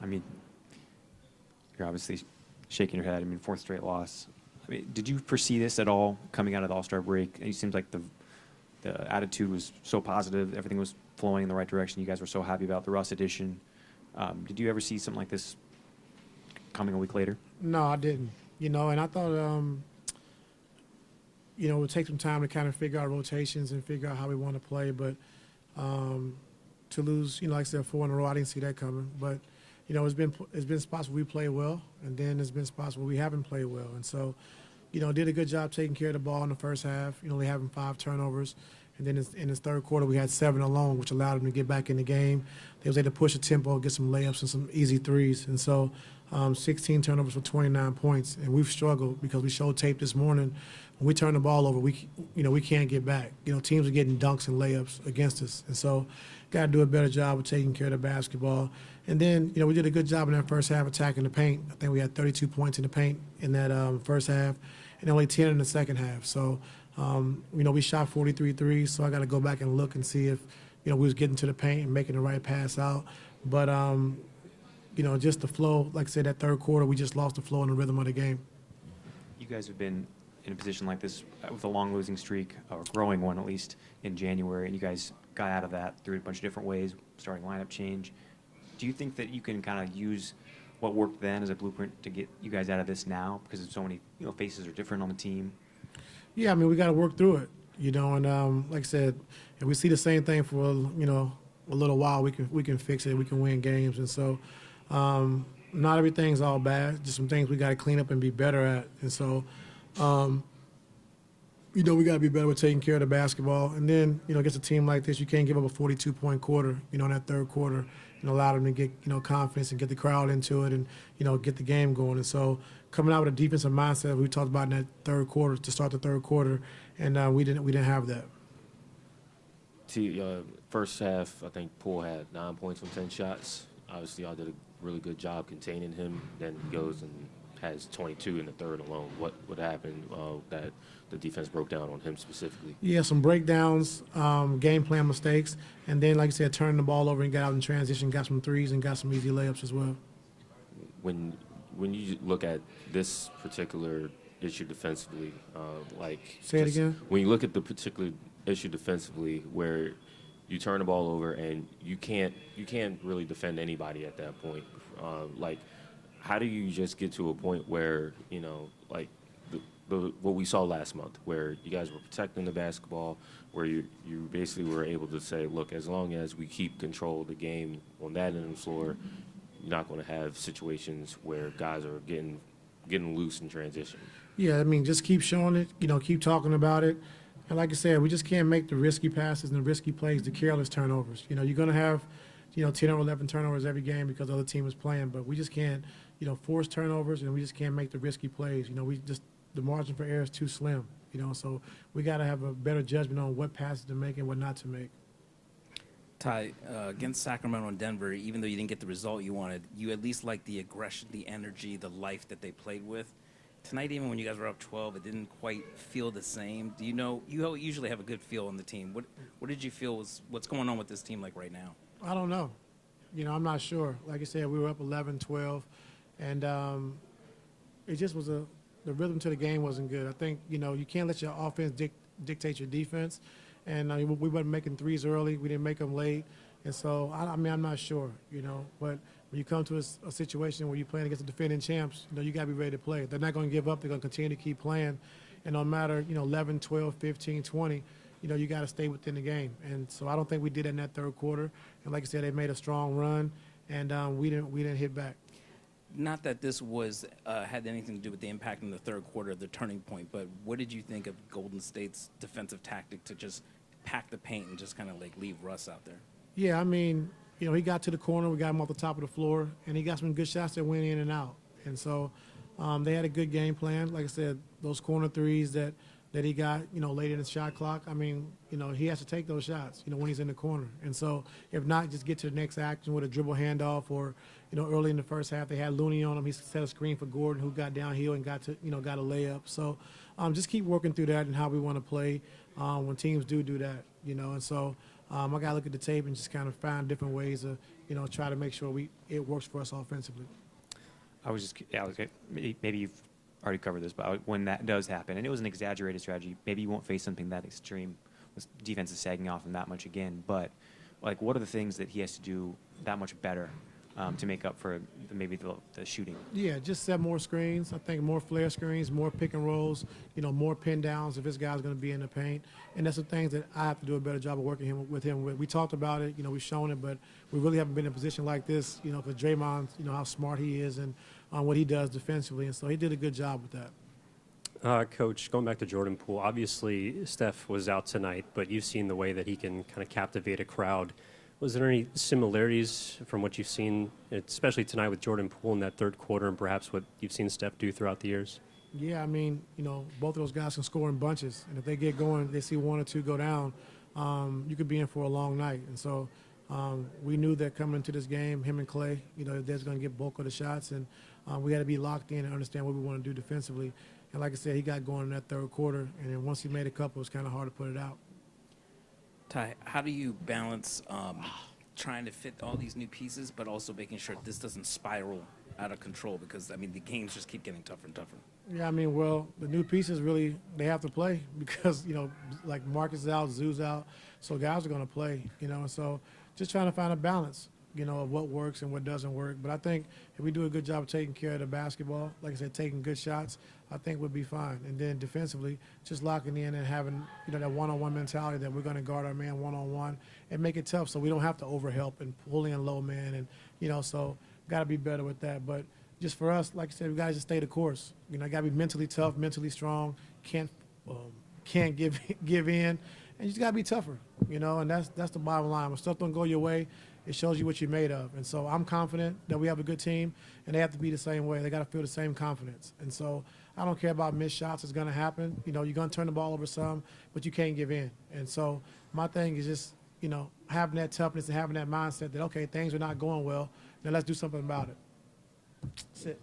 I mean, you're obviously shaking your head. I mean, fourth straight loss. I mean, did you foresee this at all coming out of the All-Star break? It seems like the attitude was so positive. Everything was flowing in the right direction. You guys were so happy about the Russ edition. Did you ever see something like this coming a week later? No, I didn't. And I thought, it would take some time to kind of figure out rotations and figure out how we want to play. But to lose, like I said, 4 in a row, I didn't see that coming. But it's been spots where we play well, and then there's been spots where we haven't played well. And so, did a good job taking care of the ball in the first half. Only having 5 turnovers. And then in his third quarter, we had 7 alone, which allowed him to get back in the game. They was able to push the tempo, get some layups and some easy threes. And so 16 turnovers for 29 points. And we've struggled because we showed tape this morning. When we turn the ball over, we can't get back. Teams are getting dunks and layups against us. And so got to do a better job of taking care of the basketball. And then, we did a good job in that first half attacking the paint. I think we had 32 points in the paint in that first half and only 10 in the second half. So, we shot 43 threes, so I got to go back and look and see if, we was getting to the paint and making the right pass out. But, just the flow, like I said, that third quarter, we just lost the flow and the rhythm of the game. You guys have been in a position like this with a long losing streak, or growing one at least, in January, and you guys got out of that through a bunch of different ways, starting lineup change. Do you think that you can kind of use what worked then as a blueprint to get you guys out of this now, because so many faces are different on the team? Yeah, I mean, we got to work through it, and like I said, if we see the same thing for, a little while, we can fix it, we can win games. And so not everything's all bad, just some things we got to clean up and be better at. And so, we got to be better with taking care of the basketball. And then, against a team like this, you can't give up a 42-point quarter, in that third quarter, and allow them to get, confidence and get the crowd into it and, get the game going. And so coming out with a defensive mindset, we talked about in that third quarter, to start the third quarter, and we didn't have that. First half, I think Poole had 9 points from 10 shots. Obviously, y'all did a really good job containing him. Then he goes and has 22 in the third alone. What happened that the defense broke down on him specifically? Yeah, some breakdowns, game plan mistakes, and then, like I said, turning the ball over and got out in transition, got some threes and got some easy layups as well. When you look at this particular issue defensively, Say it again? When you look at the particular issue defensively where you turn the ball over and you can't really defend anybody at that point, how do you just get to a point where, what we saw last month, where you guys were protecting the basketball, where you basically were able to say, look, as long as we keep control of the game on that end of the floor, you're not going to have situations where guys are getting loose in transition? Yeah, I mean, just keep showing it, keep talking about it. And like I said, we just can't make the risky passes and the risky plays, the careless turnovers. You're going to have, 10 or 11 turnovers every game because the other team is playing, but we just can't, force turnovers, and we just can't make the risky plays. The margin for error is too slim, so we got to have a better judgment on what passes to make and what not to make. Ty, against Sacramento and Denver, even though you didn't get the result you wanted, you at least liked the aggression, the energy, the life that they played with. Tonight, even when you guys were up 12, it didn't quite feel the same. Do you usually have a good feel on the team. What did you feel was what's going on with this team like right now? I don't know. I'm not sure. Like I said, we were up 11, 12, and it just was the rhythm to the game wasn't good. I think, you can't let your offense dictate your defense. And we weren't making threes early. We didn't make them late. And so, I'm not sure, But when you come to a situation where you're playing against the defending champs, you got to be ready to play. They're not going to give up. They're going to continue to keep playing. And no matter, 11, 12, 15, 20, you got to stay within the game. And so I don't think we did that in that third quarter. And like I said, they made a strong run, and we didn't hit back. Not that this was had anything to do with the impact in the third quarter, the turning point, but what did you think of Golden State's defensive tactic to just pack the paint and just kind of leave Russ out there? Yeah, I mean, he got to the corner. We got him off the top of the floor, and he got some good shots that went in and out. And so they had a good game plan. Like I said, those corner threes that he got, late in the shot clock, I mean, he has to take those shots, when he's in the corner. And so if not, just get to the next action with a dribble handoff or, early in the first half, they had Looney on him. He set a screen for Gordon, who got downhill and got a layup. So just keep working through that and how we want to play when teams do that, And so I got to look at the tape and just kind of find different ways to, try to make sure it works for us offensively. I was just, yeah, maybe you've already covered this, but when that does happen, and it was an exaggerated strategy, maybe you won't face something that extreme with defenses sagging off him that much again. But like, what are the things that he has to do that much better to make up for maybe the shooting? Yeah, just set more screens. I think more flare screens, more pick and rolls, more pin downs if this guy's going to be in the paint. And that's the things that I have to do a better job of working with him. We talked about it, we've shown it, but we really haven't been in a position like this, for Draymond, how smart he is and what he does defensively. And so he did a good job with that. Coach, going back to Jordan Poole, obviously Steph was out tonight, but you've seen the way that he can kind of captivate a crowd. Was there any similarities from what you've seen, especially tonight with Jordan Poole in that third quarter and perhaps what you've seen Steph do throughout the years? Yeah, I mean, both of those guys can score in bunches. And if they get going, they see one or two go down, you could be in for a long night. And so we knew that coming into this game, him and Clay, they're going to get bulk of the shots. And we got to be locked in and understand what we want to do defensively. And like I said, he got going in that third quarter. And then once he made a couple, it was kind of hard to put it out. Ty, how do you balance trying to fit all these new pieces, but also making sure this doesn't spiral out of control? Because, I mean, the games just keep getting tougher and tougher. Yeah, I mean, well, the new pieces really, they have to play because, like Marcus is out, Zoo's out, so guys are going to play, and so just trying to find a balance, of what works and what doesn't work. But I think if we do a good job of taking care of the basketball, like I said, taking good shots, I think we'll be fine. And then defensively, just locking in and having, that one-on-one mentality that we're going to guard our man one-on-one and make it tough so we don't have to overhelp and pull in low man. And, so got to be better with that. But just for us, like I said, we got to just stay the course. Got to be mentally tough, mentally strong, can't give in, and you just got to be tougher, and that's the bottom line. When stuff don't go your way, it shows you what you're made of. And so I'm confident that we have a good team, and they have to be the same way. They got to feel the same confidence. And so I don't care about missed shots. It's going to happen. You're going to turn the ball over some, but you can't give in. And so my thing is just, having that toughness and having that mindset that, okay, things are not going well, now let's do something about it. That's it.